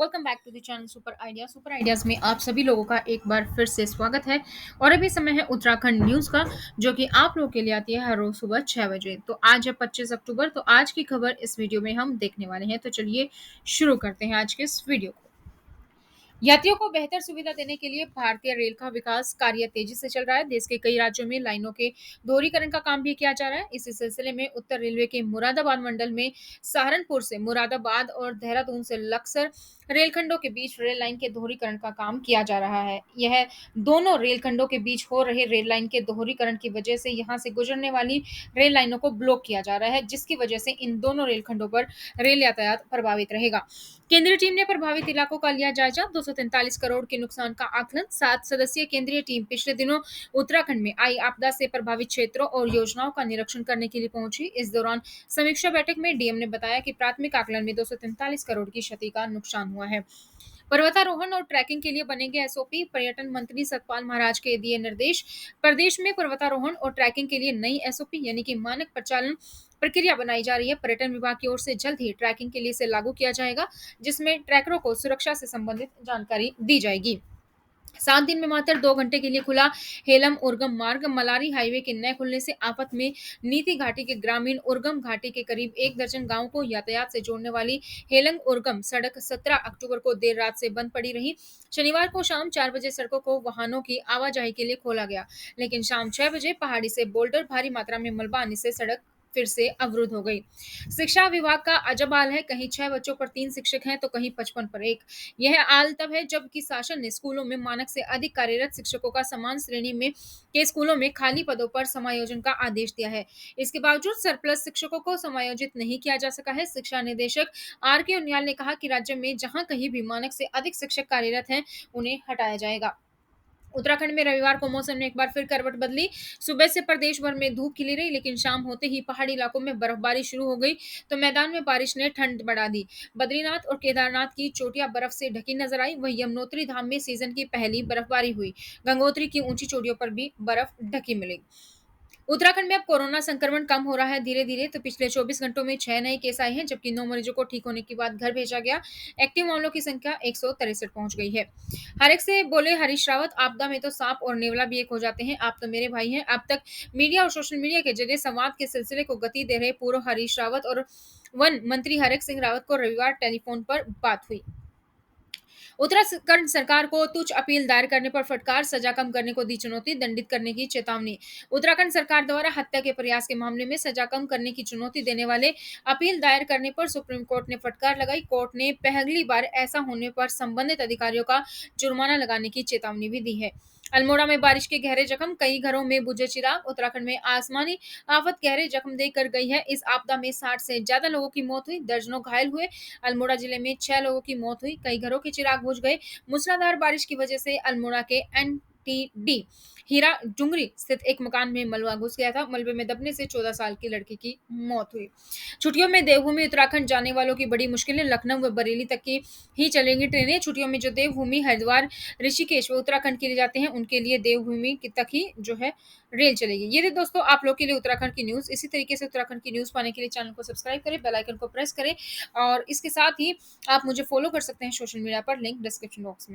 Welcome back to the channel Super Idea. Super Ideas में आप सभी लोगों का एक बार फिर से स्वागत है। और अभी समय है उत्तराखंड न्यूज़ का, जो कि आप लोगों के लिए आती है हर रोज सुबह 6 बजे। तो आज है 25 अक्टूबर, तो आज की खबर इस वीडियो में हम देखने वाले हैं। तो चलिए शुरू करते हैं आज के इस वीडियो को। यात्रियों को बेहतर सुविधा देने के लिए भारतीय रेल का विकास कार्य तेजी से चल रहा है। देश के कई राज्यों में लाइनों के दोहरीकरण का काम भी किया जा रहा है। इसी सिलसिले में उत्तर रेलवे के मुरादाबाद मंडल में सहारनपुर से मुरादाबाद और देहरादून से लक्सर रेलखंडों के बीच रेल लाइन के दोहरीकरण का काम किया जा रहा है। यह दोनों रेलखंडों के बीच हो रहे रेल लाइन के दोहरीकरण की वजह से यहां से गुजरने वाली रेल लाइनों को ब्लॉक किया जा रहा है, जिसकी वजह से इन दोनों रेलखंडों पर रेल यातायात प्रभावित रहेगा। केंद्रीय टीम ने प्रभावित इलाकों का लिया जायजा। 243 करोड़ के नुकसान का आकलन। 7 सदस्यीय केंद्रीय टीम पिछले दिनों उत्तराखंड में आई आपदा से प्रभावित क्षेत्रों और योजनाओं का निरीक्षण करने के लिए पहुंची। इस दौरान समीक्षा बैठक में डीएम ने बताया कि प्राथमिक आकलन में 243 करोड़ की क्षति का नुकसान हुआ है। पर्वतारोहण और ट्रैकिंग के लिए बनेंगे एसओपी। पर्यटन मंत्री सतपाल महाराज के दिए निर्देश। प्रदेश में पर्वतारोहण और ट्रैकिंग के लिए नई एसओपी यानी कि मानक प्रचालन प्रक्रिया बनाई जा रही है। पर्यटन विभाग की ओर से जल्द ही ट्रैकिंग के लिए इसे लागू किया जाएगा, जिसमें ट्रैकरों को सुरक्षा से संबंधित जानकारी दी जाएगी। 7 दिन में मात्र 2 घंटे के लिए खुला हेलम उर्गम मार्ग। मलारी हाईवे के नए खुलने से आफत में नीति घाटी के ग्रामीण। उर्गम घाटी के करीब 1 दर्जन गांवों को यातायात से जोड़ने वाली हेलंग उर्गम सड़क 17 अक्टूबर को देर रात से बंद पड़ी रही। शनिवार को शाम 4 बजे सड़कों को वाहनों की आवाजाही के लिए खोला गया, लेकिन शाम 6 बजे पहाड़ी से बोल्डर भारी मात्रा में मलबा आने से सड़क फिर से अवरुद्ध हो गई। शिक्षा विभाग का अजब हाल है। कहीं 6 बच्चों पर 3 शिक्षक हैं तो कहीं 55 पर एक। यह हाल तब है जबकि शासन ने स्कूलों में मानक से अधिक कार्यरत शिक्षकों का समान श्रेणी में के स्कूलों में खाली पदों पर समायोजन का आदेश दिया है। इसके बावजूद सरप्लस शिक्षकों को समायोजित नहीं किया जा सका है। शिक्षा निदेशक आर के उनियाल ने कहा कि राज्य में जहां कहीं भी मानक से अधिक शिक्षक कार्यरत हैं, उन्हें हटाया जाएगा। उत्तराखंड में रविवार को मौसम ने एक बार फिर करवट बदली। सुबह से प्रदेश भर में धूप खिली रही, लेकिन शाम होते ही पहाड़ी इलाकों में बर्फबारी शुरू हो गई, तो मैदान में बारिश ने ठंड बढ़ा दी। बद्रीनाथ और केदारनाथ की चोटियां बर्फ से ढकी नजर आई। वहीं यमुनोत्री धाम में सीजन की पहली बर्फबारी हुई। गंगोत्री की ऊंची चोटियों पर भी बर्फ ढकी मिली। उत्तराखंड में अब कोरोना संक्रमण कम हो रहा है धीरे धीरे। तो पिछले 24 घंटों में 6 नए केस आए हैं, जबकि 9 मरीजों को ठीक होने के बाद घर भेजा गया। एक्टिव मामलों की संख्या 163 पहुंच गई है। हर एक से बोले हरीश रावत, आपदा में तो सांप और नेवला भी एक हो जाते हैं। आप तो मेरे भाई हैं। अब तक मीडिया और सोशल मीडिया के जरिए संवाद के सिलसिले को गति दे रहे पूर्व हरीश रावत और वन मंत्री हरेक सिंह रावत को रविवार टेलीफोन पर बात हुई। उत्तराखंड सरकार को तुच्छ अपील दायर करने पर फटकार। सजा कम करने को दी चुनौती, दंडित करने की चेतावनी। उत्तराखंड सरकार द्वारा हत्या के प्रयास के मामले में सजा कम करने की चुनौती देने वाले अपील दायर करने पर सुप्रीम कोर्ट ने फटकार लगाई। कोर्ट ने पहली बार ऐसा होने पर संबंधित अधिकारियों का जुर्माना लगाने की चेतावनी भी दी है। अल्मोड़ा में बारिश के गहरे जख्म, कई घरों में बुझे चिराग। उत्तराखंड में आसमानी आफत गहरे जख्म देकर गई है। इस आपदा में 60 से ज्यादा लोगों की मौत हुई, दर्जनों घायल हुए। अल्मोड़ा जिले में 6 लोगों की मौत हुई, कई घरों के चिराग बुझ गए। मूसलाधार बारिश की वजह से अल्मोड़ा के एनटीडी हीरा डुंगरी स्थित एक मकान में मलबा घुस गया था। मलबे में दबने से 14 साल की लड़की की मौत हुई। छुट्टियों में देवभूमि उत्तराखंड जाने वालों की बड़ी मुश्किलें। लखनऊ व बरेली तक की ही चलेंगी ट्रेनें। छुट्टियों में जो देवभूमि हरिद्वार ऋषिकेश व उत्तराखंड के लिए जाते हैं, उनके लिए देवभूमि तक ही जो है रेल चलेगी। ये थी दोस्तों आप लोग के लिए उत्तराखंड की न्यूज। इसी तरीके से उत्तराखंड की न्यूज पाने के लिए चैनल को सब्सक्राइब करें, बेल आइकन को प्रेस करें, और इसके साथ ही आप मुझे फॉलो कर सकते हैं सोशल मीडिया पर, लिंक डिस्क्रिप्शन बॉक्स में।